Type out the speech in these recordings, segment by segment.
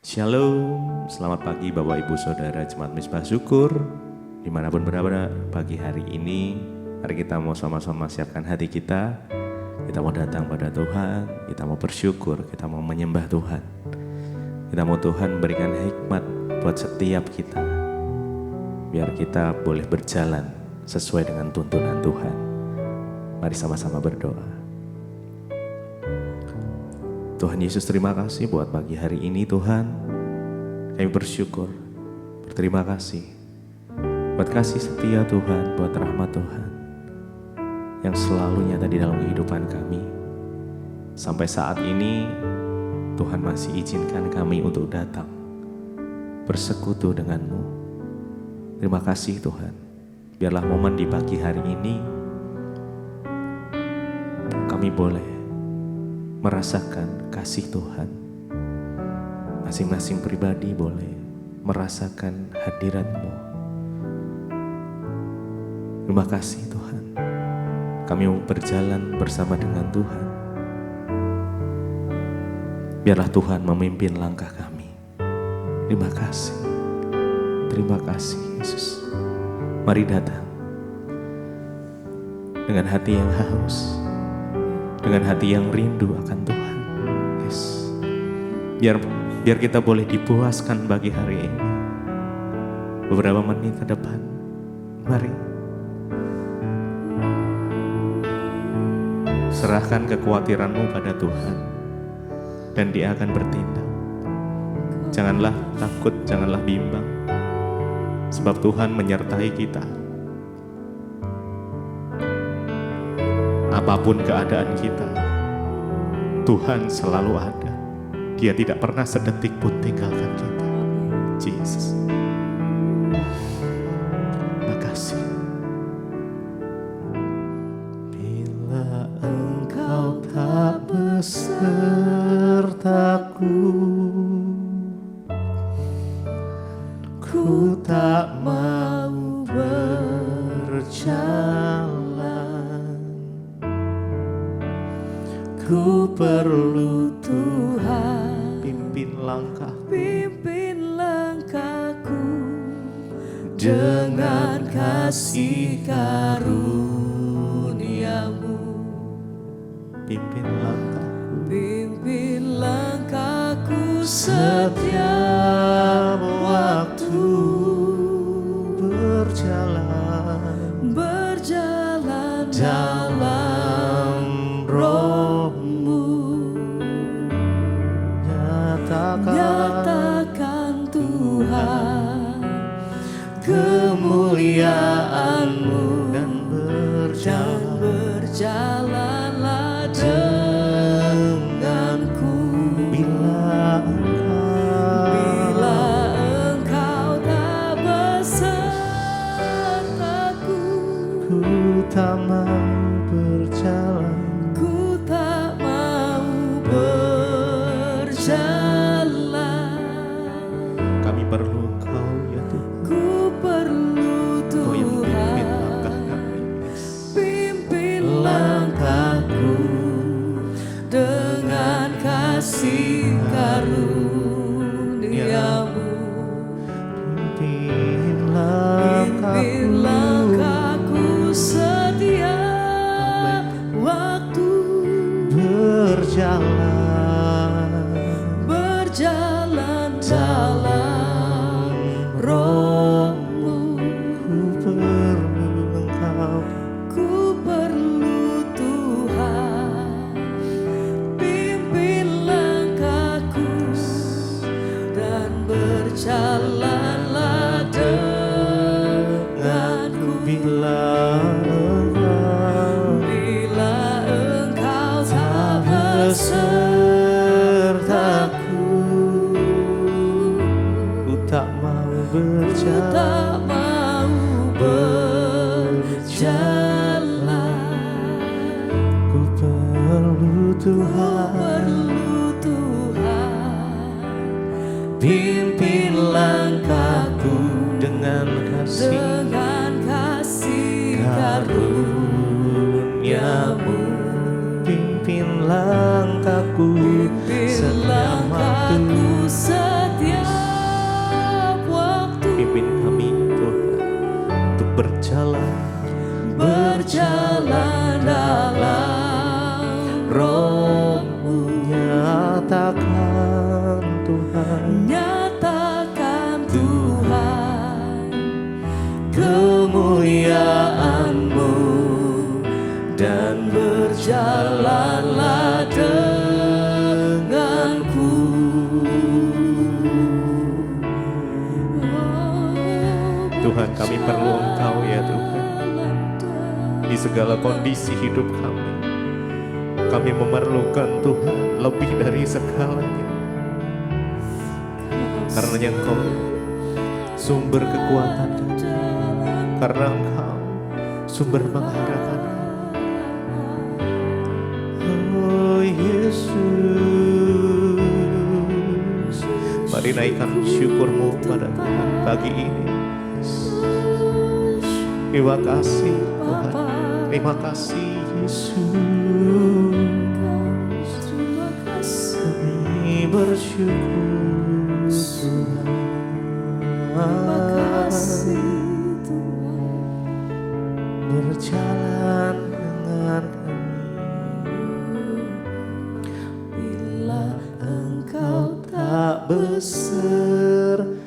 Shalom, selamat pagi Bapak Ibu Saudara Jemaat Mizpah Syukur. Dimanapun berada pagi hari ini, mari kita mau sama-sama siapkan hati kita. Kita mau datang pada Tuhan, kita mau bersyukur, kita mau menyembah Tuhan. Kita mau Tuhan berikan hikmat buat setiap kita, biar kita boleh berjalan sesuai dengan tuntunan Tuhan. Mari sama-sama berdoa. Tuhan Yesus, terima kasih buat pagi hari ini Tuhan. Kami bersyukur, berterima kasih buat kasih setia Tuhan, buat rahmat Tuhan yang selalu nyata di dalam kehidupan kami. Sampai saat ini Tuhan masih izinkan kami untuk datang bersekutu dengan-Mu. Terima kasih Tuhan. Biarlah momen di pagi hari ini kami boleh merasakan kasih Tuhan. Masing-masing pribadi boleh merasakan hadirat-Mu. Terima kasih Tuhan. Kami mau berjalan bersama dengan Tuhan. Biarlah Tuhan memimpin langkah kami. Terima kasih. Terima kasih Yesus. Mari datang dengan hati yang haus, dengan hati yang rindu akan Tuhan. Yes. Biar kita boleh dipuaskan bagi hari ini. Beberapa menit ke depan, mari serahkan kekhawatiranmu pada Tuhan, dan Dia akan bertindak. Janganlah takut, janganlah bimbang, sebab Tuhan menyertai kita. Apapun keadaan kita, Tuhan selalu ada. Dia tidak pernah sedetik pun tinggalkan kita. Jesus. Terima kasih. Bila Engkau tak besertaku, ku tak mau berjalan. Ku perlu Tuhan, pimpin langkahku dengan kasih karunia-Mu. Pimpin langkahku setiap waktu berjalan dalam Roh-Mu. Nyatakan Tuhan kemuliaan-Mu, dan berjalanlah denganku. Bila Engkau tak besertaku, ku tak mau berjalan. Kami perlu Engkau ya Tuhan. Ku perlu Tuhan. Pimpin langkahku dengan kasih karunia-Mu. Pimpin langkahku setiap waktu berjalan dalam Roh-Mu. Ku perlu Tuhan. Pimpin langkahku dan berjalanlah denganku. Bila Engkau tak besertaku, ku tak mau berjalan. Ku perlu Tuhan. Pimpin langkahku dengan kasih karunia-Mu. Pimpin langkahku setiap waktu untuk berjalan dalam Roh-Mu. Nyatakan Tuhan kemuliaan-Mu, dan berjalanlah denganku. Tuhan, kami perlu Engkau ya Tuhan. Di segala kondisi hidup kami memerlukan Tuhan lebih dari segalanya. Karena Engkau sumber kekuatan kami, karena Engkau sumber pengharapan kami. Oh Yesus, mari naikkan syukur-Mu pada Tuhan pagi ini. Terima kasih Tuhan, terima kasih Yesus. Kami bersyukur Tuhan. Terima kasih Tuhan, berjalan dengan kami. Bila Engkau tak besertaku,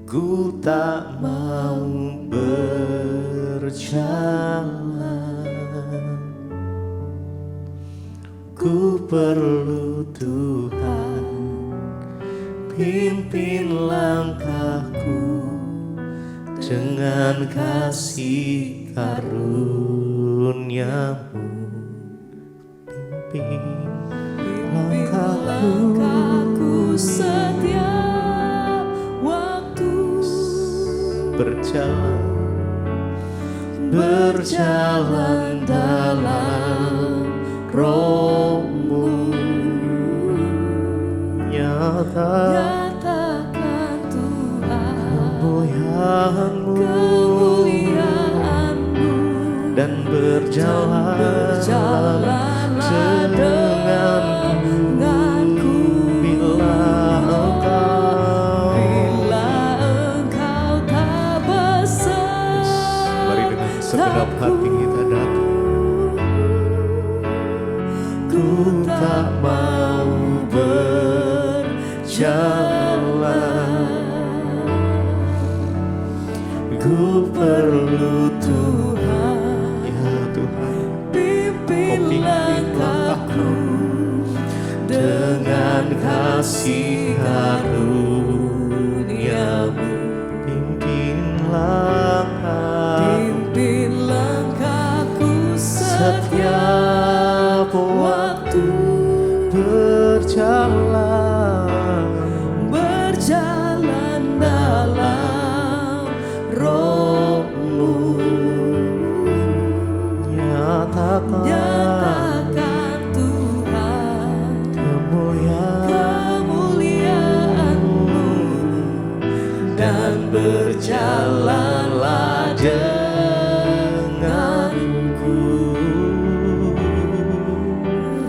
ku tak mau berjalan. Ku perlu Tuhan, pimpin langkahku dengan kasih karunia-Mu. Pimpin langkahku setiap waktu, berjalan dalam Roh-Mu. Nyatakan Tuhan kemuliaan-Mu, dan berjalanlah denganku. Bila Engkau tak besertaku, mari dengan segenap hati kita datang. Ku tak mau berjalan, ku perlu Tuhan. Ya Tuhan, pimpin langkahku dengan kasih karunia-Mu. Pimpin langkahku setiap waktu, berjalan dalam Roh-Mu. Nyatakan Tuhan kemuliaan-Mu, dan berjalanlah denganku.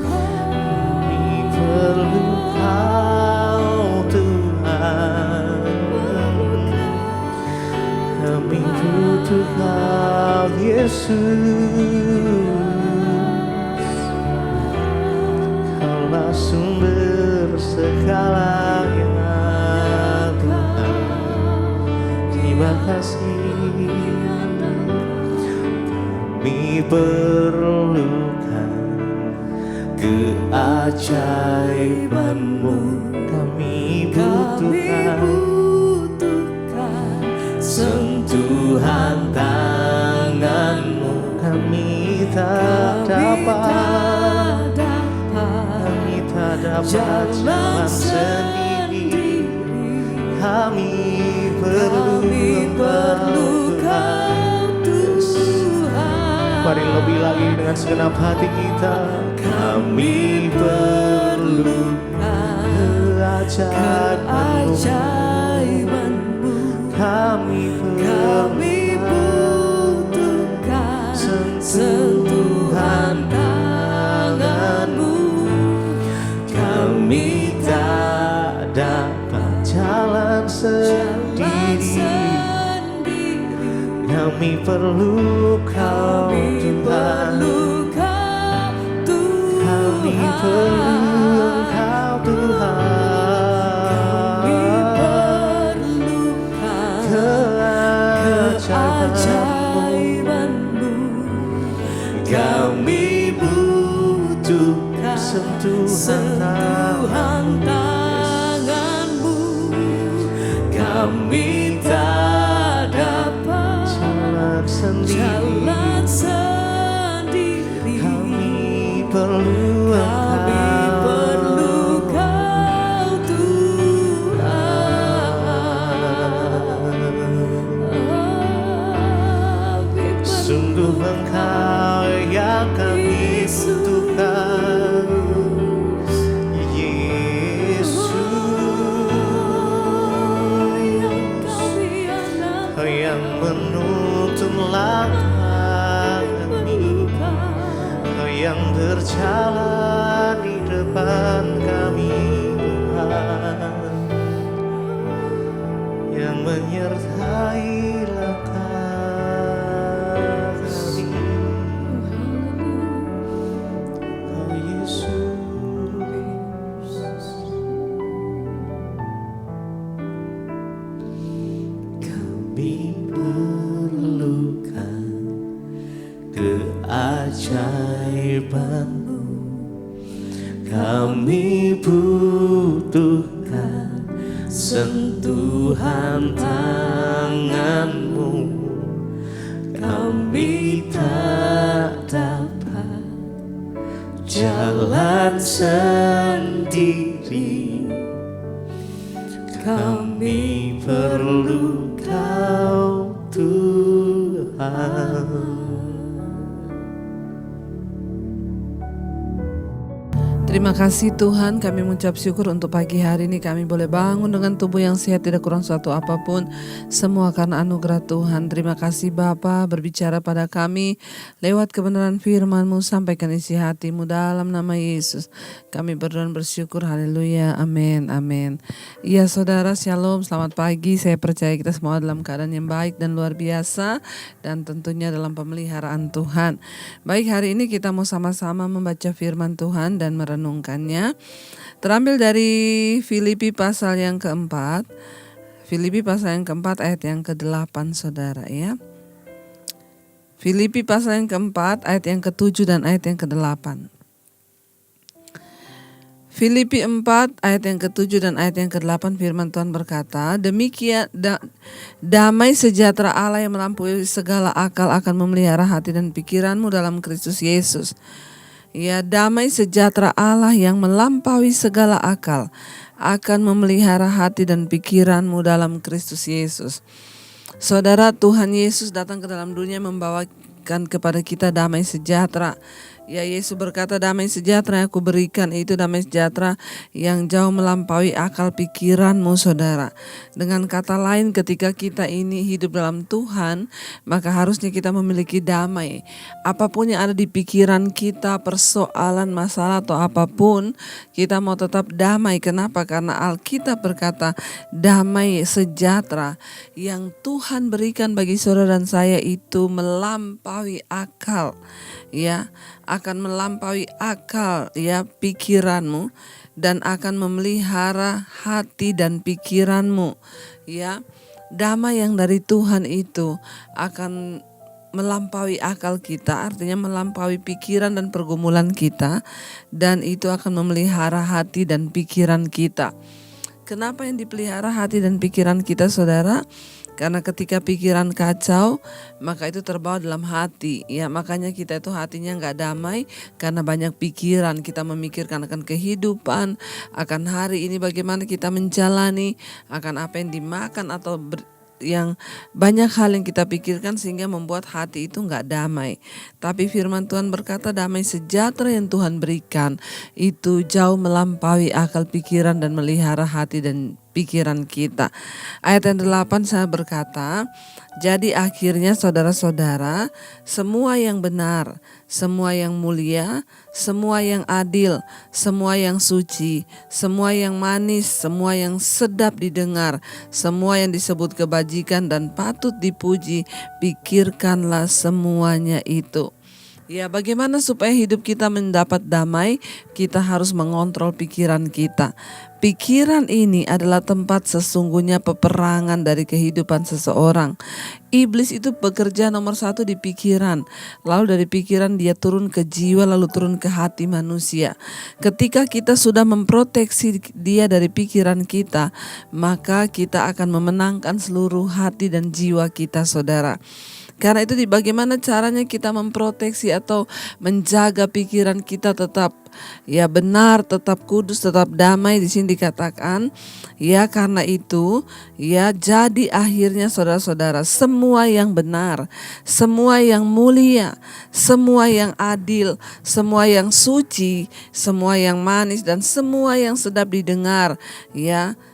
Kami perlu Kau Tuhan, kami butuh Kau Yesus. Kaulah sumber segalanya Tuhan. Terima kasih. Kami perlukan keajaiban-Mu. Kami butuhkan sentuhan tangan-Mu. Kami tak dapat jalan sendiri. Kami perlu Kau Tuhan. Mari lebih lagi dengan segenap hati kita. Kami perlu keajaiban-Mu. Kami butuhkan sentuhan tangan-Mu. Kami tak dapat jalan jalan sendiri. Kami perlu Kau Tuhan. Kami perlu Engkau Tuhan. Keajaiban-Mu. Kami butuh sentuhan tangan-Mu. Kami tak dapat jalan sendiri. Kami perlu Kau Tuhan. Sungguh Engkau yang kami butuhkan, Yesus. Kau yang menuntun langkah kami, Kau yang berjalan di depan kami, Tuhan, yang menyertai langkah kami, Kau Yesus. Kami perlukan keajaiban-Mu. Kami butuhkan sentuhan tangan-Mu. Kami tak dapat jalan sendiri. Kami perlu Kau Tuhan. Terima kasih Tuhan, kami mengucap syukur untuk pagi hari ini kami boleh bangun dengan tubuh yang sehat, tidak kurang suatu apapun, semua karena anugerah Tuhan. Terima kasih Bapa, berbicara pada kami lewat kebenaran firman-Mu, sampaikan isi hati-Mu dalam nama Yesus. Kami berdoa dan bersyukur, haleluya, amin, amin. Iya saudara, shalom, selamat pagi. Saya percaya kita semua dalam keadaan yang baik dan luar biasa, dan tentunya dalam pemeliharaan Tuhan. Baik, hari ini kita mau sama-sama membaca firman Tuhan dan merenungkannya. Terambil dari Filipi pasal yang keempat. Filipi pasal yang keempat ayat yang ke-8 saudara ya. Filipi pasal yang keempat ayat yang ke-7 dan ayat yang ke-8. Filipi 4 ayat yang ke-7 dan ayat yang ke-8 firman Tuhan berkata, demikian damai sejahtera Allah yang melampaui segala akal akan memelihara hati dan pikiranmu dalam Kristus Yesus. Ya, damai sejahtera Allah yang melampaui segala akal akan memelihara hati dan pikiranmu dalam Kristus Yesus. Saudara, Tuhan Yesus datang ke dalam dunia membawakan kepada kita damai sejahtera. Ya, Yesus berkata, damai sejahtera yang aku berikan itu damai sejahtera yang jauh melampaui akal pikiranmu saudara. Dengan kata lain, ketika kita ini hidup dalam Tuhan, maka harusnya kita memiliki damai. Apapun yang ada di pikiran kita, persoalan, masalah atau apapun, kita mau tetap damai. Kenapa? Karena Alkitab berkata damai sejahtera yang Tuhan berikan bagi saudara dan saya itu melampaui akal. Ya, akan melampaui akal ya pikiranmu dan akan memelihara hati dan pikiranmu. Ya, damai yang dari Tuhan itu akan melampaui akal kita, artinya melampaui pikiran dan pergumulan kita, dan itu akan memelihara hati dan pikiran kita. Kenapa yang dipelihara hati dan pikiran kita saudara? Karena ketika pikiran kacau, maka itu terbawa dalam hati. Ya, makanya kita itu hatinya gak damai karena banyak pikiran. Kita memikirkan akan kehidupan, akan hari ini bagaimana kita menjalani, akan apa yang dimakan atau yang banyak hal yang kita pikirkan sehingga membuat hati itu gak damai. Tapi firman Tuhan berkata damai sejahtera yang Tuhan berikan itu jauh melampaui akal pikiran dan melihara hati dan pikiran kita. Ayat yang 8 saya berkata, jadi akhirnya saudara-saudara, semua yang benar, semua yang mulia, semua yang adil, semua yang suci, semua yang manis, semua yang sedap didengar, semua yang disebut kebajikan dan patut dipuji, pikirkanlah semuanya itu. Ya, bagaimana supaya hidup kita mendapat damai? Kita harus mengontrol pikiran kita. Pikiran ini adalah tempat sesungguhnya peperangan dari kehidupan seseorang. Iblis itu bekerja nomor 1 di pikiran. Lalu dari pikiran dia turun ke jiwa, lalu turun ke hati manusia. Ketika kita sudah memproteksi dia dari pikiran kita, maka kita akan memenangkan seluruh hati dan jiwa kita, saudara. Karena itu bagaimana caranya kita memproteksi atau menjaga pikiran kita tetap benar, tetap kudus, tetap damai. Di sini dikatakan karena itu jadi akhirnya saudara-saudara, semua yang benar, semua yang mulia, semua yang adil, semua yang suci, semua yang manis dan semua yang sedap didengar,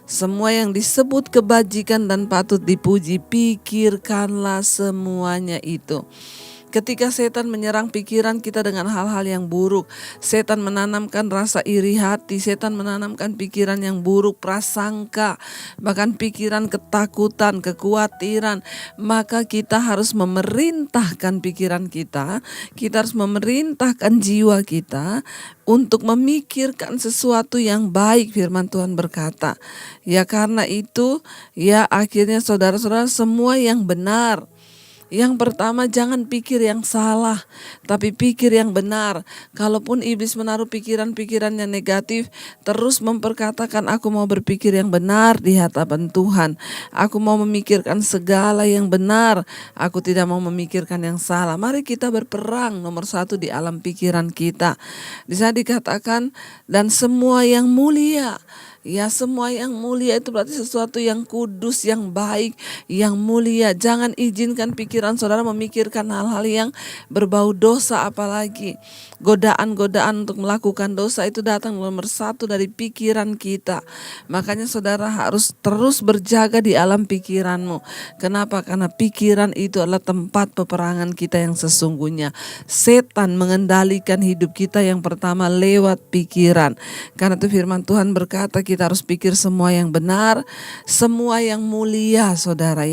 semua yang disebut kebajikan dan patut dipuji, pikirkanlah semuanya itu. Ketika setan menyerang pikiran kita dengan hal-hal yang buruk, setan menanamkan rasa iri hati, setan menanamkan pikiran yang buruk, prasangka, bahkan pikiran ketakutan, kekhawatiran, maka kita harus memerintahkan pikiran kita harus memerintahkan jiwa kita untuk memikirkan sesuatu yang baik. Firman Tuhan berkata, karena itu akhirnya saudara-saudara, semua yang benar. Yang pertama, jangan pikir yang salah, tapi pikir yang benar. Kalaupun iblis menaruh pikiran-pikiran yang negatif, terus memperkatakan, aku mau berpikir yang benar di hadapan Tuhan. Aku mau memikirkan segala yang benar. Aku tidak mau memikirkan yang salah. Mari kita berperang nomor 1 di alam pikiran kita. Di sana dikatakan, dan semua yang mulia. Semua yang mulia itu berarti sesuatu yang kudus, yang baik, yang mulia. Jangan izinkan pikiran saudara memikirkan hal-hal yang berbau dosa, apalagi godaan-godaan untuk melakukan dosa itu datang nomor 1 dari pikiran kita. Makanya saudara harus terus berjaga di alam pikiranmu. Kenapa? Karena pikiran itu adalah tempat peperangan kita yang sesungguhnya. Setan mengendalikan hidup kita yang pertama lewat pikiran. Karena itu firman Tuhan berkata, kita harus pikir semua yang benar, semua yang mulia, saudara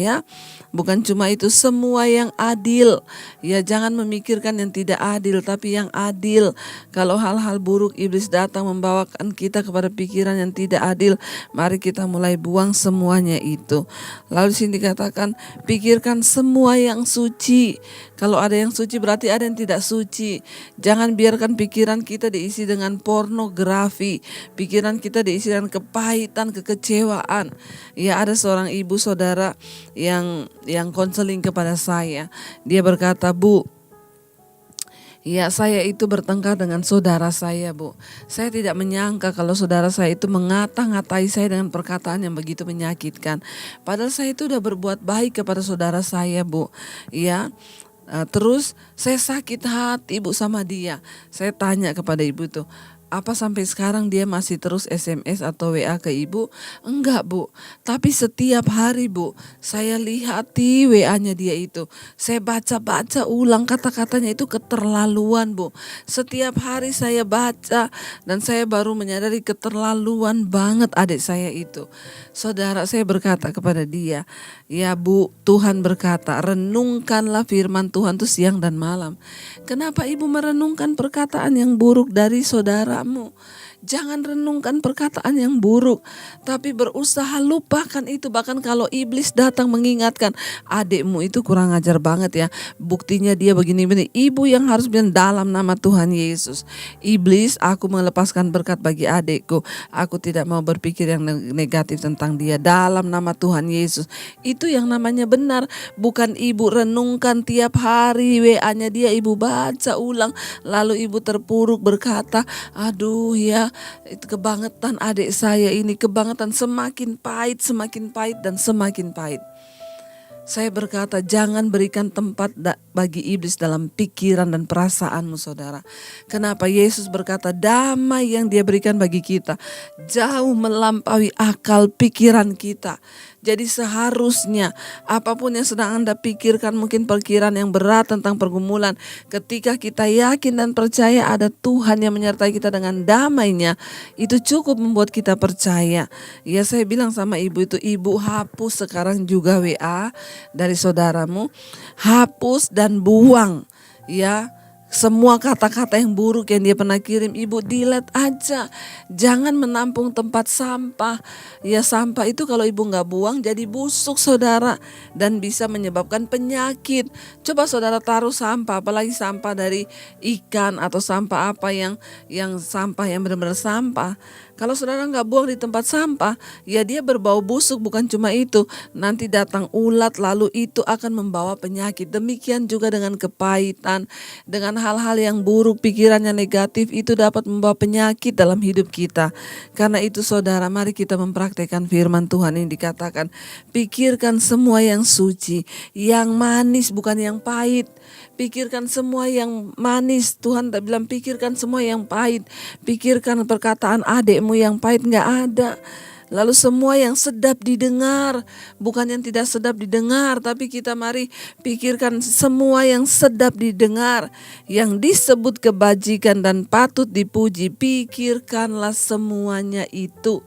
Bukan cuma itu, semua yang adil. Jangan memikirkan yang tidak adil, tapi yang adil. Kalau hal-hal buruk iblis datang membawakan kita kepada pikiran yang tidak adil, mari kita mulai buang semuanya itu. Lalu di sini dikatakan, pikirkan semua yang suci. Kalau ada yang suci berarti ada yang tidak suci. Jangan biarkan pikiran kita diisi dengan pornografi. Pikiran kita diisi dengan kepahitan, kekecewaan. Ada seorang ibu saudara yang konseling kepada saya. Dia berkata, Bu, saya itu bertengkar dengan saudara saya, Bu. Saya tidak menyangka kalau saudara saya itu mengata-ngatai saya dengan perkataan yang begitu menyakitkan. Padahal saya itu udah berbuat baik kepada saudara saya, Bu. Terus saya sakit hati, Bu, sama dia. Saya tanya kepada ibu itu, apa sampai sekarang dia masih terus SMS atau WA ke ibu? Enggak, Bu. Tapi setiap hari, Bu, saya lihat di WA-nya dia itu. Saya baca-baca ulang kata-katanya itu keterlaluan, Bu. Setiap hari saya baca dan saya baru menyadari keterlaluan banget adik saya itu. Saudara, saya berkata kepada dia, Bu, Tuhan berkata, renungkanlah firman Tuhan itu siang dan malam. Kenapa ibu merenungkan perkataan yang buruk dari saudaramu? Jangan renungkan perkataan yang buruk, tapi berusaha lupakan itu. Bahkan kalau iblis datang mengingatkan, adikmu itu kurang ajar banget buktinya dia begini-begini. Ibu yang harus bilang, dalam nama Tuhan Yesus, iblis, aku melepaskan berkat bagi adikku. Aku tidak mau berpikir yang negatif tentang dia. Dalam nama Tuhan Yesus. Itu yang namanya benar. Bukan ibu renungkan tiap hari WA-nya dia, ibu baca ulang, lalu ibu terpuruk berkata, aduh itu kebangetan adik saya ini, kebangetan, semakin pahit dan semakin pahit. Saya berkata, jangan berikan tempat bagi iblis dalam pikiran dan perasaanmu, saudara. Kenapa? Yesus berkata, damai yang Dia berikan bagi kita jauh melampaui akal pikiran kita. Jadi seharusnya apapun yang sedang Anda pikirkan, mungkin pikiran yang berat tentang pergumulan, ketika kita yakin dan percaya ada Tuhan yang menyertai kita dengan damai-Nya, itu cukup membuat kita percaya. Ya, saya bilang sama ibu itu, ibu hapus sekarang juga WA dari saudaramu, hapus dan buang ya semua kata-kata yang buruk yang dia pernah kirim. Ibu delete aja, jangan menampung tempat sampah. Ya, sampah itu kalau ibu gak buang jadi busuk, saudara, dan bisa menyebabkan penyakit. Coba saudara taruh sampah, apalagi sampah dari ikan atau sampah apa yang sampah yang benar-benar sampah. Kalau saudara nggak buang di tempat sampah, ya dia berbau busuk. Bukan cuma itu, nanti datang ulat, lalu itu akan membawa penyakit. Demikian juga dengan kepahitan, dengan hal-hal yang buruk, pikirannya negatif, itu dapat membawa penyakit dalam hidup kita. Karena itu saudara, mari kita mempraktekkan firman Tuhan ini dikatakan, pikirkan semua yang suci, yang manis bukan yang pahit. Pikirkan semua yang manis. Tuhan tak bilang pikirkan semua yang pahit. Pikirkan perkataan adikmu yang pahit, gak ada. Lalu semua yang sedap didengar, bukan yang tidak sedap didengar, tapi kita mari pikirkan semua yang sedap didengar, yang disebut kebajikan dan patut dipuji. Pikirkanlah semuanya itu.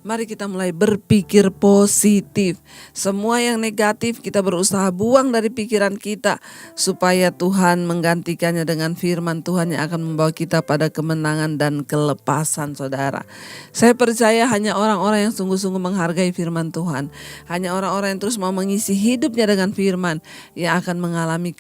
Mari kita mulai berpikir positif. Semua yang negatif kita berusaha buang dari pikiran kita, supaya Tuhan menggantikannya dengan firman Tuhan yang akan membawa kita pada kemenangan dan kelepasan, saudara. Saya percaya hanya orang-orang yang sungguh-sungguh menghargai firman Tuhan, hanya orang-orang yang terus mau mengisi hidupnya dengan firman, yang akan mengalami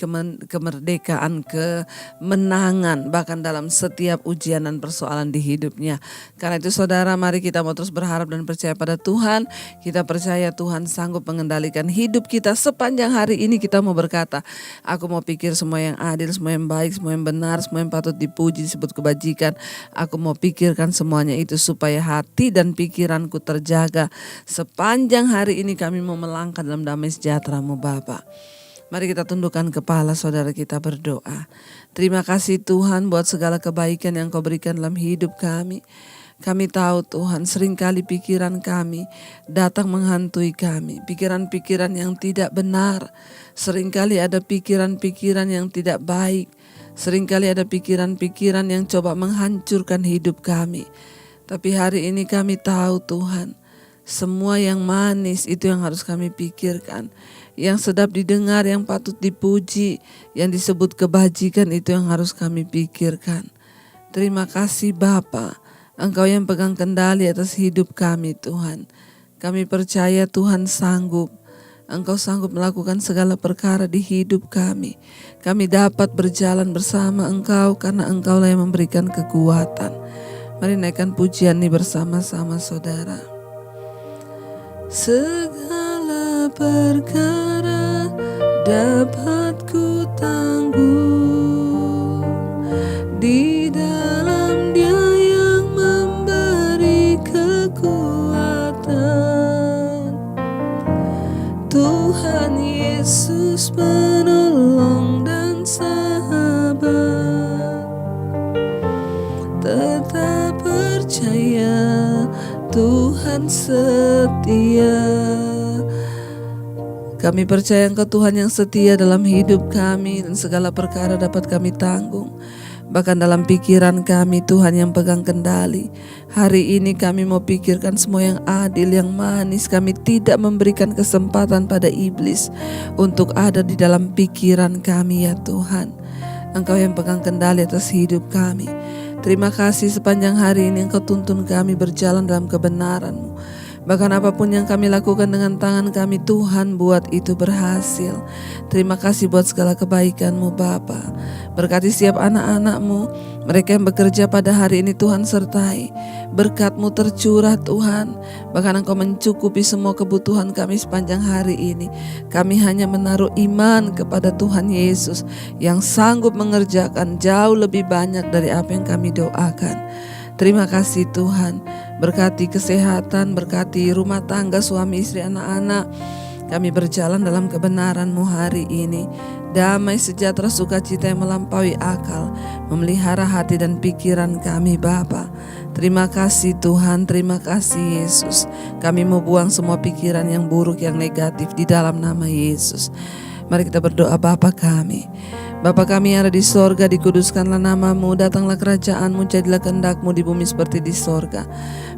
kemerdekaan, kemenangan, bahkan dalam setiap ujian dan persoalan di hidupnya. Karena itu saudara, mari kita mau terus berharap dan percaya pada Tuhan. Kita percaya Tuhan sanggup mengendalikan hidup kita. Sepanjang hari ini kita mau berkata, aku mau pikir semua yang adil, semua yang baik, semua yang benar, semua yang patut dipuji, disebut kebajikan. Aku mau pikirkan semuanya itu supaya hati dan pikiranku terjaga. Sepanjang hari ini kami mau melangkah dalam damai sejahtera-Mu Bapa. Mari kita tundukkan kepala, saudara, kita berdoa. Terima kasih Tuhan buat segala kebaikan yang Kau berikan dalam hidup kami. Kami tahu Tuhan, seringkali pikiran kami datang menghantui kami. Pikiran-pikiran yang tidak benar. Seringkali ada pikiran-pikiran yang tidak baik. Seringkali ada pikiran-pikiran yang coba menghancurkan hidup kami. Tapi hari ini kami tahu Tuhan, semua yang manis itu yang harus kami pikirkan. Yang sedap didengar, yang patut dipuji, yang disebut kebajikan itu yang harus kami pikirkan. Terima kasih Bapa. Engkau yang pegang kendali atas hidup kami Tuhan. Kami percaya Tuhan sanggup. Engkau sanggup melakukan segala perkara di hidup kami. Kami dapat berjalan bersama Engkau karena Engkau lah yang memberikan kekuatan. Mari naikkan pujian ini bersama-sama saudara. Segala perkara dapat ku tanggung di dalam Dia yang memberi kekuatan. Tuhan Yesus penolong dan sahabat. Tetap percaya Tuhan setia. Kami percaya Engkau Tuhan yang setia dalam hidup kami, dan segala perkara dapat kami tanggung. Bahkan dalam pikiran kami Tuhan yang pegang kendali. Hari ini kami mau pikirkan semua yang adil, yang manis. Kami tidak memberikan kesempatan pada iblis untuk ada di dalam pikiran kami ya Tuhan. Engkau yang pegang kendali atas hidup kami. Terima kasih sepanjang hari ini Engkau tuntun kami berjalan dalam kebenaran-Mu. Bahkan apapun yang kami lakukan dengan tangan kami, Tuhan buat itu berhasil. Terima kasih buat segala kebaikan-Mu Bapa. Berkati setiap anak-anak-Mu, mereka yang bekerja pada hari ini Tuhan sertai. Berkat-Mu tercurah Tuhan. Bahkan Engkau mencukupi semua kebutuhan kami sepanjang hari ini. Kami hanya menaruh iman kepada Tuhan Yesus yang sanggup mengerjakan jauh lebih banyak dari apa yang kami doakan. Terima kasih Tuhan. Berkati kesehatan, berkati rumah tangga, suami, istri, anak-anak. Kami berjalan dalam kebenaran-Mu hari ini. Damai sejahtera sukacita yang melampaui akal memelihara hati dan pikiran kami Bapa. Terima kasih Tuhan, terima kasih Yesus. Kami mau buang semua pikiran yang buruk, yang negatif di dalam nama Yesus. Mari kita berdoa. Bapa kami, Bapa kami yang ada di sorga, dikuduskanlah nama-Mu, datanglah kerajaan-Mu, jadilah kehendak-Mu di bumi seperti di sorga.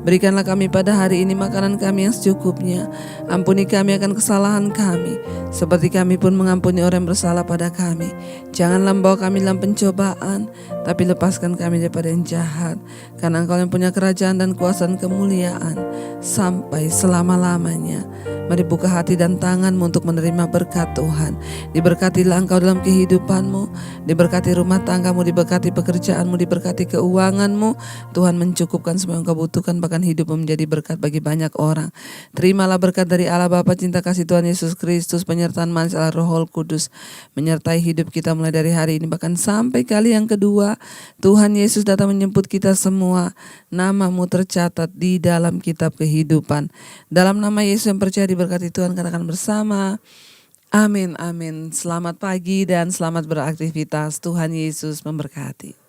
Berikanlah kami pada hari ini makanan kami yang secukupnya. Ampuni kami akan kesalahan kami, seperti kami pun mengampuni orang yang bersalah pada kami. Janganlah membawa kami dalam pencobaan, tapi lepaskan kami daripada yang jahat. Karena Engkau yang punya kerajaan dan kuasa dan kemuliaan sampai selama-lamanya. Mari buka hati dan tangan-Mu untuk menerima berkat Tuhan. Diberkatilah Engkau dalam kehidupan-Mu, diberkati rumah tangga-Mu, diberkati pekerjaan-Mu, diberkati keuangan-Mu. Tuhan mencukupkan semua yang Engkau butuhkan, bahkan hidup-Mu menjadi berkat bagi banyak orang. Terimalah berkat dari Allah Bapa, cinta kasih Tuhan Yesus Kristus, penyertaan manis Allah Roh Kudus menyertai hidup kita mulai dari hari ini bahkan sampai kali yang kedua. Tuhan Yesus datang menjemput kita semua. Nama-Mu tercatat di dalam kitab kehidupan. Dalam nama Yesus yang percaya diberkati Tuhan, katakan bersama, amin, amin. Selamat pagi dan selamat beraktivitas. Tuhan Yesus memberkati.